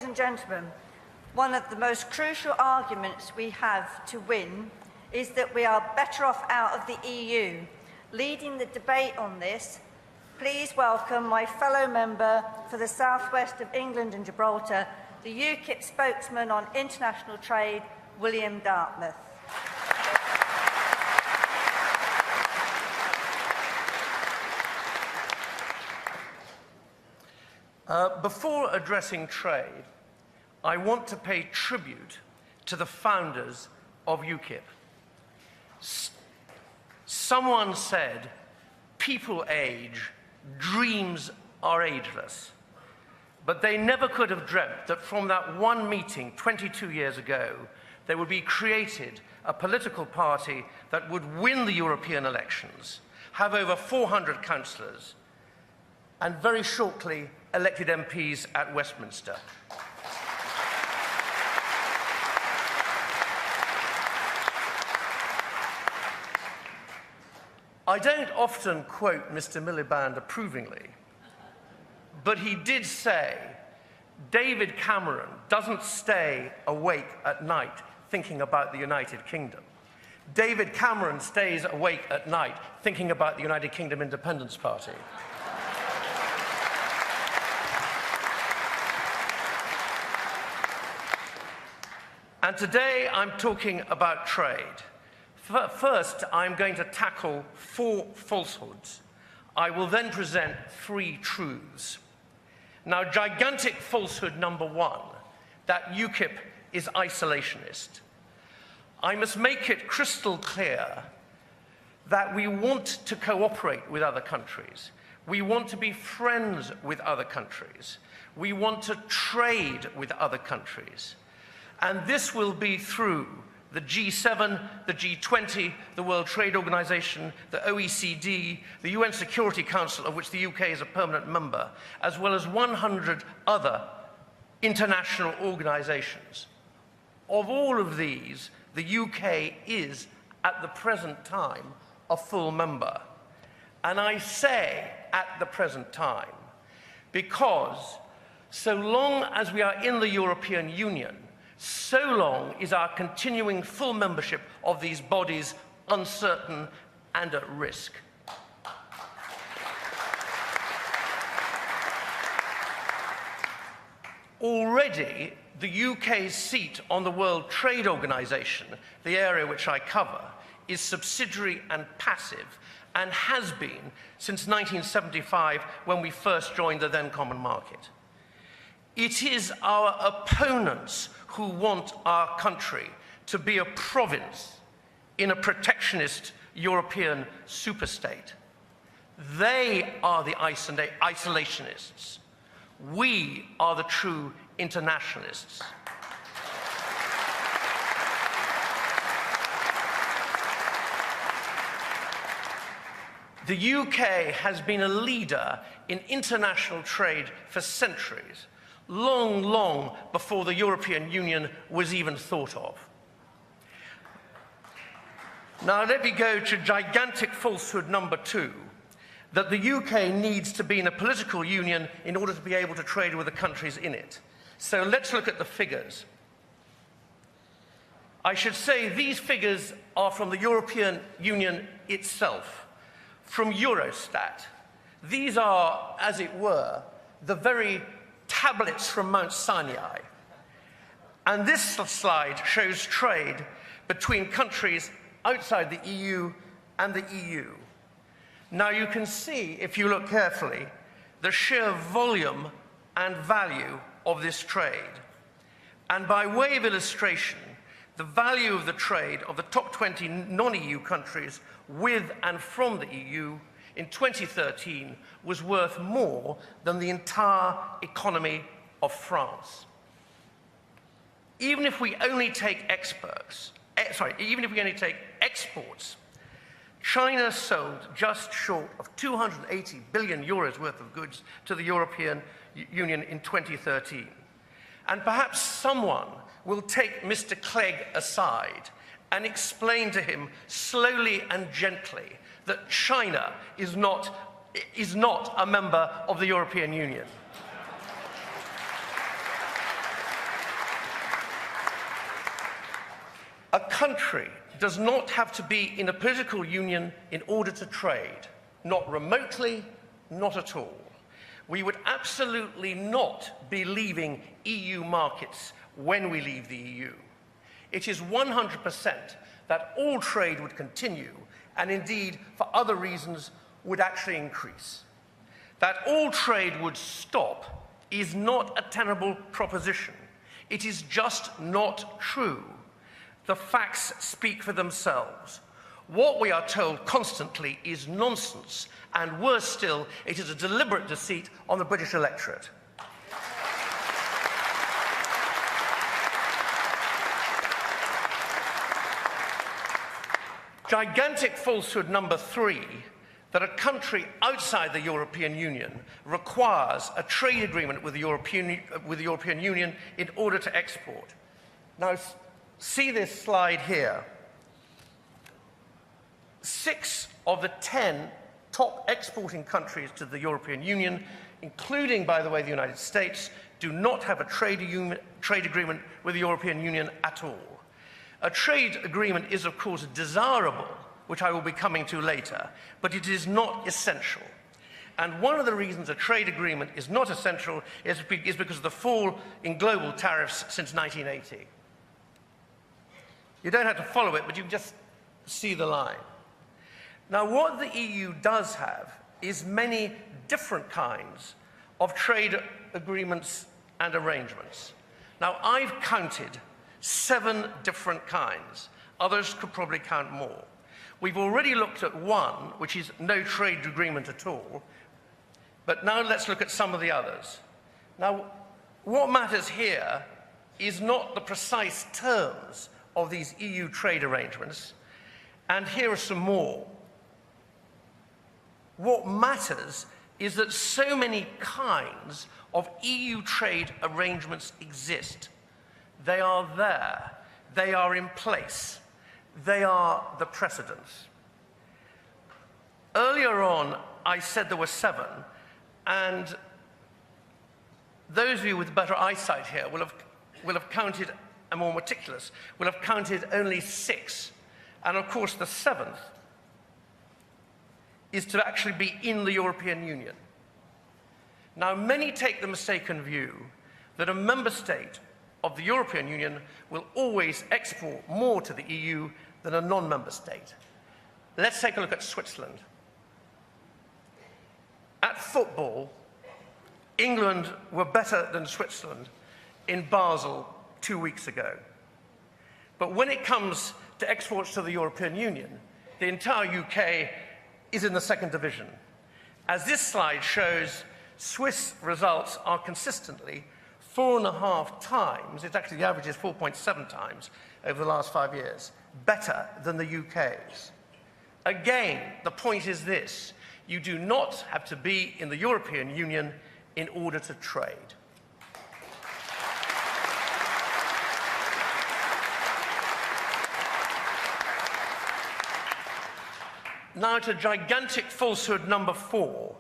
Ladies and gentlemen, one of the most crucial arguments we have to win is that we are better off out of the EU. Leading the debate on this, please welcome my fellow member for the South West of England and Gibraltar, the UKIP spokesman on international trade, William Darthmouth. Before addressing trade, I want to pay tribute to the founders of UKIP. Someone said, people age, dreams are ageless. But they never could have dreamt that from that one meeting 22 years ago, there would be created a political party that would win the European elections, have over 400 councillors, and very shortly elected MPs at Westminster. I don't often quote Mr. Miliband approvingly, but he did say, David Cameron doesn't stay awake at night thinking about the United Kingdom. David Cameron stays awake at night thinking about the United Kingdom Independence Party. And today I'm talking about trade. First, I'm going to tackle 4 falsehoods. I will then present 3 truths. Now, gigantic falsehood number 1, that UKIP is isolationist. I must make it crystal clear that we want to cooperate with other countries. We want to be friends with other countries. We want to trade with other countries. And this will be through the G7, the G20, the World Trade Organization, the OECD, the UN Security Council, of which the UK is a permanent member, as well as 100 other international organizations. Of all of these, the UK is, at the present time, a full member. And I say at the present time, because so long as we are in the European Union, so long is our continuing full membership of these bodies uncertain and at risk. Already, the UK's seat on the World Trade Organization, the area which I cover, is subsidiary and passive, and has been since 1975, when we first joined the then common market. It is our opponents who want our country to be a province in a protectionist European superstate. They are the isolationists. We are the true internationalists. The UK has been a leader in international trade for centuries, long, long before the European Union was even thought of. Now let me go to gigantic falsehood number 2, that the UK needs to be in a political union in order to be able to trade with the countries in it. So let's look at the figures. I should say these figures are from the European Union itself, from Eurostat. These are, as it were, the very tablets from Mount Sinai. And this slide shows trade between countries outside the EU and the EU. Now you can see, if you look carefully, the sheer volume and value of this trade. And by way of illustration, the value of the trade of the top 20 non-EU countries with and from the EU in 2013 was worth more than the entire economy of France. Even if we only take exports, China sold just short of 280 billion euros worth of goods to the European Union in 2013. And perhaps someone will take Mr. Clegg aside and explain to him slowly and gently that China is not a member of the European Union. A country does not have to be in a political union in order to trade. Not remotely, not at all. We would absolutely not be leaving EU markets when we leave the EU. It is 100% that all trade would continue, and indeed, for other reasons, would actually increase. That all trade would stop is not a tenable proposition. It is just not true. The facts speak for themselves. What we are told constantly is nonsense, and worse still, it is a deliberate deceit on the British electorate. Gigantic falsehood number 3, that a country outside the European Union requires a trade agreement with the European Union in order to export. Now, see this slide here. 6 of the 10 top exporting countries to the European Union, including, by the way, the United States, do not have a trade agreement with the European Union at all. A trade agreement is, of course, desirable, which I will be coming to later, but it is not essential. And one of the reasons a trade agreement is not essential is because of the fall in global tariffs since 1980. You don't have to follow it, but you can just see the line. Now, what the EU does have is many different kinds of trade agreements and arrangements. Now, I've counted 7 different kinds. Others could probably count more. We've already looked at one, which is no trade agreement at all, but now let's look at some of the others. Now, what matters here is not the precise terms of these EU trade arrangements, and here are some more. What matters is that so many kinds of EU trade arrangements exist. They are there. They are in place. They are the precedents. Earlier on, I said there were 7, and those of you with better eyesight here will have counted, and more meticulous, will have counted only 6. And of course, the 7th is to actually be in the European Union. Now, many take the mistaken view that a member state of the European Union will always export more to the EU than a non-member state. Let's take a look at Switzerland. At football, England were better than Switzerland in Basel 2 weeks ago. But when it comes to exports to the European Union, the entire UK is in the 2nd division. As this slide shows, Swiss results are consistently 4.5 times, it's actually the average is 4.7 times over the last 5 years, better than the UK's. Again, the point is this: you do not have to be in the European Union in order to trade. Now to gigantic falsehood number 4,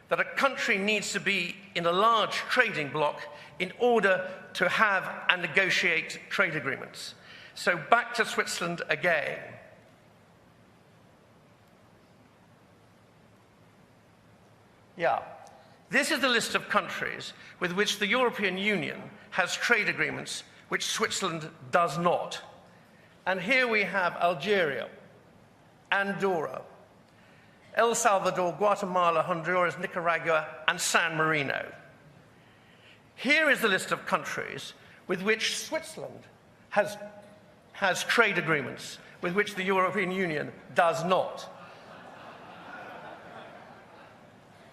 that a country needs to be in a large trading bloc in order to have and negotiate trade agreements. So back to Switzerland again. Yeah, this is the list of countries with which the European Union has trade agreements which Switzerland does not. And here we have Algeria, Andorra, El Salvador, Guatemala, Honduras, Nicaragua, and San Marino. Here is the list of countries with which Switzerland has trade agreements, with which the European Union does not.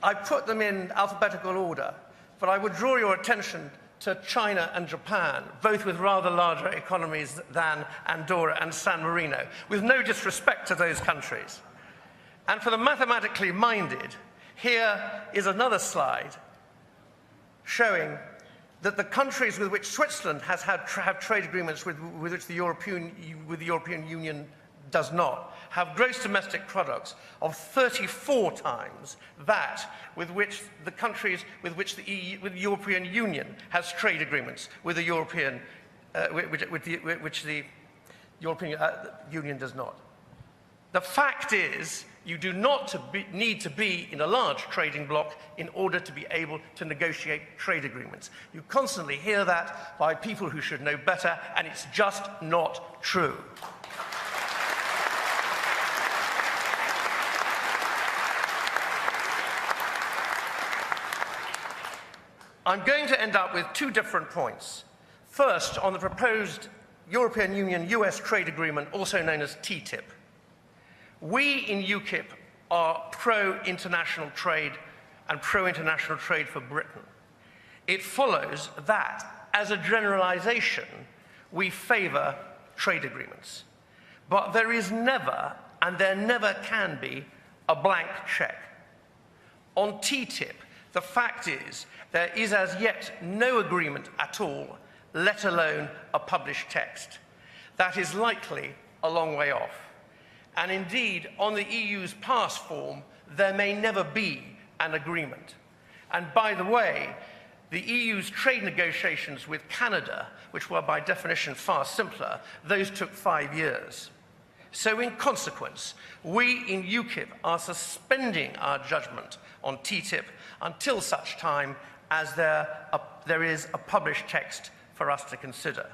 I put them in alphabetical order, but I would draw your attention to China and Japan, both with rather larger economies than Andorra and San Marino, with no disrespect to those countries. And for the mathematically minded, here is another slide showing that the countries with which Switzerland have trade agreements with which the European Union does not, have gross domestic products of 34 times that with which the countries with which the European Union has trade agreements with the European Union does not. The fact is, you do not need to be in a large trading bloc in order to be able to negotiate trade agreements. You constantly hear that by people who should know better, and it's just not true. I'm going to end up with two different points. First, on the proposed European Union-US trade agreement, also known as TTIP. We in UKIP are pro-international trade and pro-international trade for Britain. It follows that, as a generalization, we favor trade agreements. But there is never, and there never can be, a blank check. On TTIP, the fact is, there is as yet no agreement at all, let alone a published text. That is likely a long way off. And indeed, on the EU's pass form, there may never be an agreement. And by the way, the EU's trade negotiations with Canada, which were by definition far simpler, those took 5 years. So in consequence, we in UKIP are suspending our judgment on TTIP until such time as there is a published text for us to consider.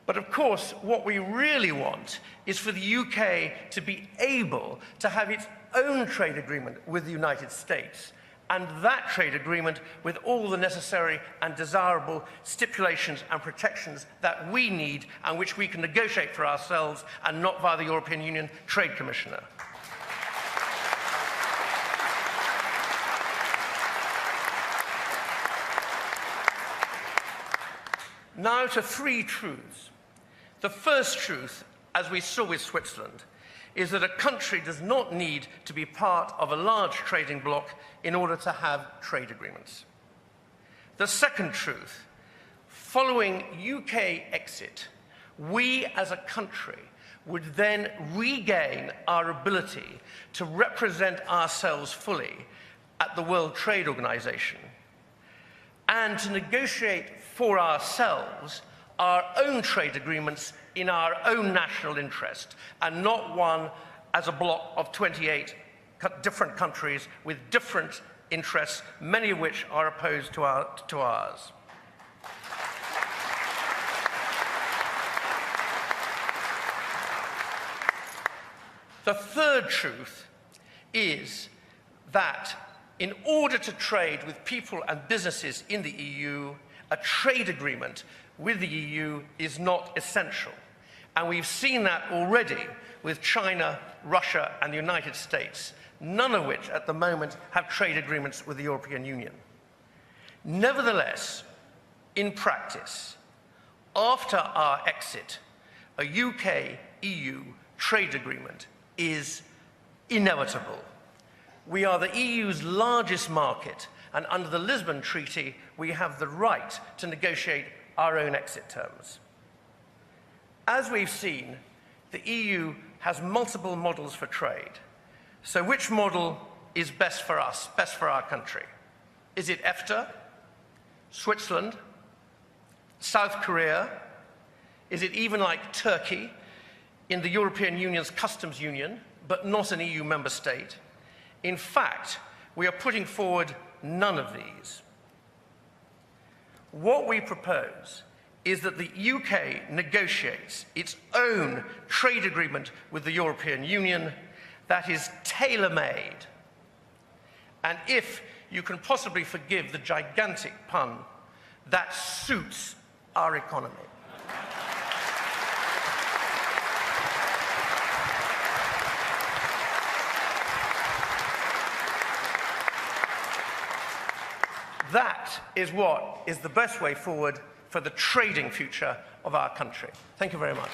But of course, what we really want is for the UK to be able to have its own trade agreement with the United States, and that trade agreement with all the necessary and desirable stipulations and protections that we need and which we can negotiate for ourselves and not via the European Union Trade Commissioner. Now to three truths. The first truth, as we saw with Switzerland, is that a country does not need to be part of a large trading bloc in order to have trade agreements. The second truth, following UK exit, we as a country would then regain our ability to represent ourselves fully at the World Trade Organization and to negotiate for ourselves our own trade agreements in our own national interest, and not one as a bloc of 28 different countries with different interests, many of which are opposed to ours. The third truth is that in order to trade with people and businesses in the EU, a trade agreement with the EU is not essential. And we've seen that already with China, Russia, and the United States, none of which at the moment have trade agreements with the European Union. Nevertheless, in practice, after our exit, a UK-EU trade agreement is inevitable. We are the EU's largest market, and under the Lisbon Treaty, we have the right to negotiate our own exit terms. As we've seen, the EU has multiple models for trade. So which model is best for us, best for our country? Is it EFTA, Switzerland, South Korea? Is it even like Turkey in the European Union's customs union, but not an EU member state? In fact, we are putting forward none of these. What we propose is that the UK negotiates its own trade agreement with the European Union that is tailor-made. And if you can possibly forgive the gigantic pun, that suits our economy. That is what is the best way forward for the trading future of our country. Thank you very much.